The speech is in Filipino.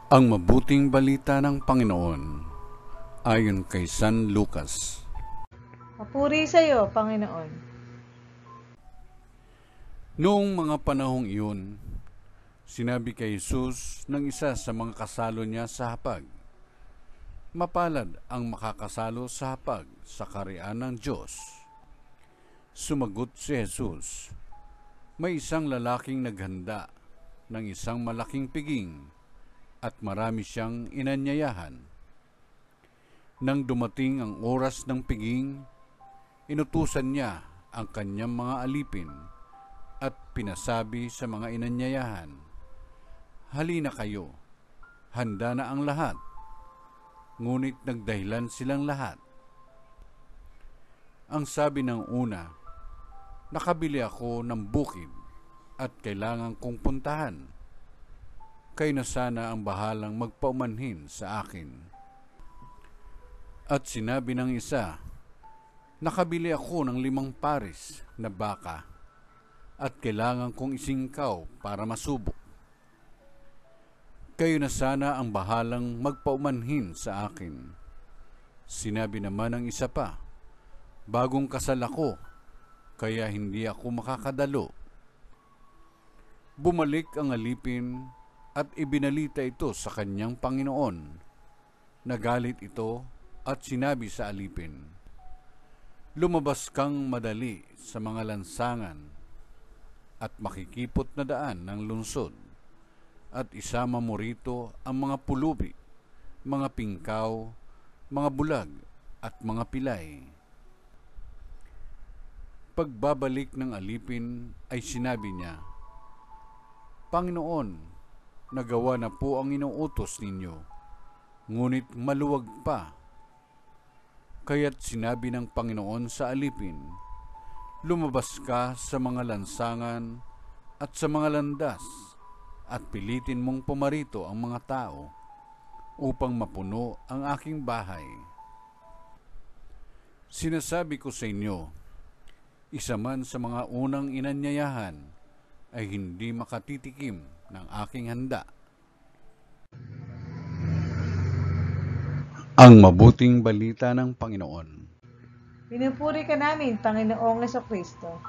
Ang mabuting balita ng Panginoon ayon kay San Lucas. Papuri sa iyo, Panginoon. Noong mga panahong iyon, sinabi kay Jesus ng isa sa mga kasalo niya sa hapag, "Mapalad ang makakasalo sa hapag sa kaharian ng Diyos." Sumagot si Jesus, "May isang lalaking naghanda ng isang malaking piging at marami siyang inanyayahan. Nang dumating ang oras ng piging, inutusan niya ang kanyang mga alipin at pinasabi sa mga inanyayahan, 'Halina kayo, handa na ang lahat.' Ngunit nagdahilan silang lahat. Ang sabi ng una, 'Nakabili ako ng bukid at kailangan kong puntahan. Kayo na sana ang bahalang magpaumanhin sa akin.' At sinabi ng isa, 'Nakabili ako ng 5 pares na baka at kailangan kong isingkaw para masubok. Kayo na sana ang bahalang magpaumanhin sa akin.' Sinabi naman ng isa pa, 'Bagong kasal ako, kaya hindi ako makakadalo.' Bumalik ang alipin at ibinalita ito sa kanyang Panginoon. Nagalit ito at sinabi sa alipin, 'Lumabas kang madali sa mga lansangan at makikipot na daan ng lungsod at isama mo rito ang mga pulubi, mga pingkaw, mga bulag at mga pilay.' Pagbabalik ng alipin ay sinabi niya, 'Panginoon, nagawa na po ang inuutos ninyo, ngunit maluwag pa.' Kaya't sinabi ng Panginoon sa alipin, 'Lumabas ka sa mga lansangan at sa mga landas at pilitin mong pumarito ang mga tao upang mapuno ang aking bahay. Sinasabi ko sa inyo, isa man sa mga unang inanyayahan ay hindi makatitikim ng aking handa.'" Ang mabuting balita ng Panginoon. Pinupuri ka namin, Panginoong Kristo.